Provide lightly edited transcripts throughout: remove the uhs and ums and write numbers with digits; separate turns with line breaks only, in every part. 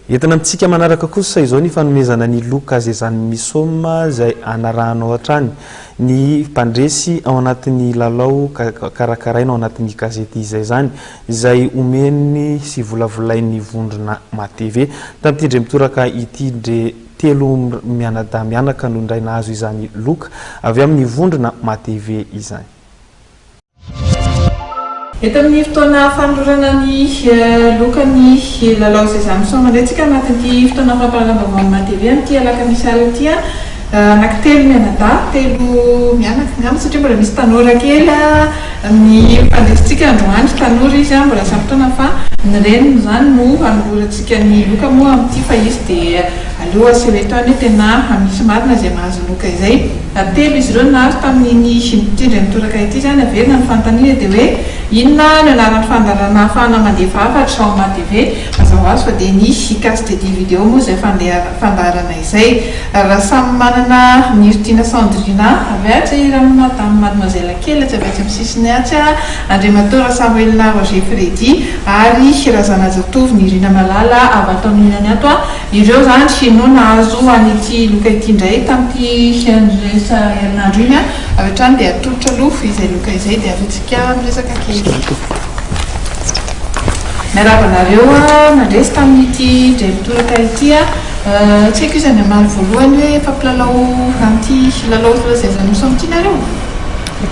Entina amitsika manaraka kosa izao ny fanomezana ny loka zay zany misoma zay anarahanao hatrany ny mpandresy ao anatin'ny lalao karakaraina ao anatin'ny gazety izay zany izay omeny sy volavolain'ny Vondrona Ma-TV tamin'ity mitoraka ity dre telo mianaka nondray nahazo izany loka avy amin'ny Vondrona Ma-TV izany.
Eto amin'ny fotoana fanolorana ny lokany lalao izay zany misoma mandraitsika anatin'ity fotoana fampahalalam-baovao Ma-TV amin'ity alakamisy ity anankitelo mianadahy telo mianaka ngamba satria mbola misy tanora kely ny mpandresitsika androany tanora izy mbola sampotona fa ny reniny zany no anolorantsika ny loka moa amin'ity fa izy dia aloha sevetany tena misy marina zay mahazo loka izay telo izy ireo nahazo tamin'ny mitindra mitoraka ity zany averina ny fanontaniana dia hoe inona no anaran'ny fandarana ahafahana mandefa hafatra ao Ma-TV mazava azy fa dia nisy casete de vidéo moa izay fandarana izay raha samy manana ny Irtina Sandrina avy atsy irany madame mademoiselle kely tsy avy atsy amin'ny sisiny atsy Andriamatora Samuelina Roger Fredy ary Razana Zatovy ny Irina Malala avy atao mihinany ato ireo zany no nahazo an'ity loka ity indray tamin'ity herinandro iny avy hatrany dia atolotra lofo izay loka izay dia avetsika miresaka kely miarabanareo nandresy tamin'ity dray mitoraka ity tsy haiko izany amary voalohany hoe fampilalao an'ity lalao zay zany misomitinareo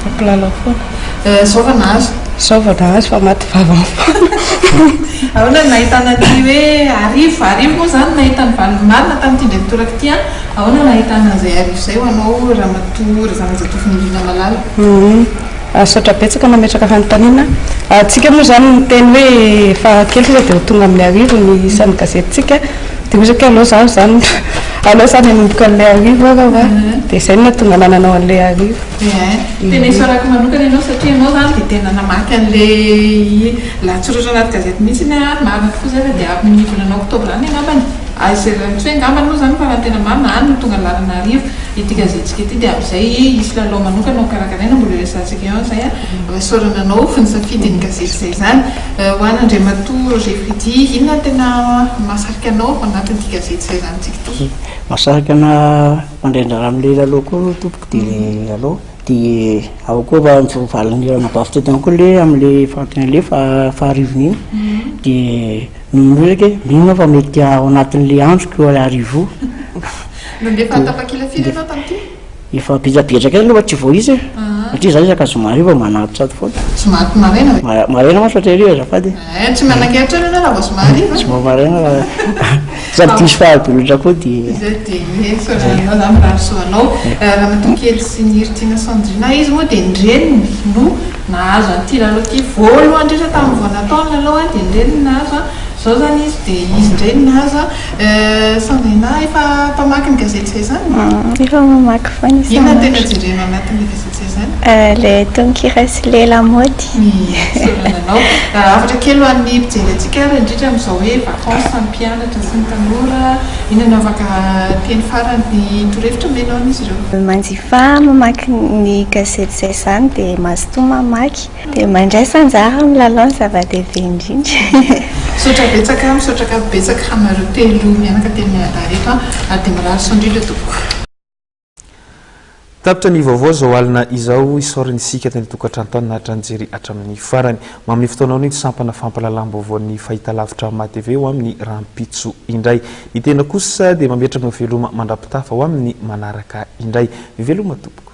fampilalao foana
zova nahazo
fa maty vavany foana
ahoana nahitana ny hoe arivo moa zany nahitany valiny marina tamin'ity dray mitoraka ity ahoana nahitana zay arivo zay ho anao Ramatoa Razana Zatovy ny Irina Malala
sotra betsaka nametraka fanontaniana atsika moa zany miteny hoe fa kely fa dia ho tonga amin'ny arivo ny isan'ny gazetitsika dia ozy aloha zany anomboka an'ilay arivo arao dia izay no natonga nananao an'ilay arivo
tena isorako manokana ianao satria ianao zany dia tena namaky an'ilay lahatsoratra anaty gazety mihitsy marina tokoa zay fa dia amin'ny volana oktobra any angambany aizerantso hoe angambany moa zany fa raha tena marina any no tonga lalana arivo ity gazetitsika ity dia amin'izay isy lalao manokana ao karakaraina mbola resantsika eo zay sorananao ny safidy ny gazety zay zany ho an'Andriamatora Roger Fredy inona tena mahasarika anao anatin'ity gazety zay zany tsika ity
mahasarika ana mandrendra amin'ilay lalao koa tompoko dia lalao dia ao koa fa nivaliny ranabavy tetana koa le amin'ilay fantin'ilay faharivony iny dia minoraky minona fa mety ao anatin'ilay androko arivo
nandefa tapakila firy ianao tamin'ity
efa betsabetraka aloha tsy vao izy satria zaho isaka zomary fa manatitra sady foana
somary maraina
maraina ma satria rio azafady
tsy manankeritra io na lava somary
tsy mba maraina sady diso fahabelotra koa dia
sorananao zany mirahasoanao Ramatoa kely sy ny Irtina Sandrina izy moa dia nyreniny no nahazo an'ity lalao ity voalohany indrindra tamin'ny vao natao ny lalao dia nyreniny nahazo zao zany izy dia izy indray ny nahazo Sandrina efa mpamaky ny gazety zay zany
efa mamaky foana
inona tena jerena anatin'ilay gazety zay zany
le tonkira sy le lamody
sorananao afatra kely ho an'ny mpijery antsika ary indrindra amin'izao hoe vacance ny mpianatra sy ny tanora inona afaka teny farany ny torevitra menao an'izy ireo
manjifa mamaky ny gazety zay zany dia mazotoa mamaky dia mandray sanjara milalao ny zava-dehibe indrindra
misotraka betsaka hamareo telo mianaka telo mianadahy rehetra dia marary sondrindra tompoko
tapitra ny vaovao zao alina izao isorany isika tany tokantrano nahatra anjery hatramin'ny farany mamin'ny fotoanao ny sampana fampalalam-baovao ny fahitalavitra Ma-TV ho amin'ny rampitso indray ny tena kosa dia mametraka ny veloma mandrapitafa ho amin'ny manaraka indray veloma tompoko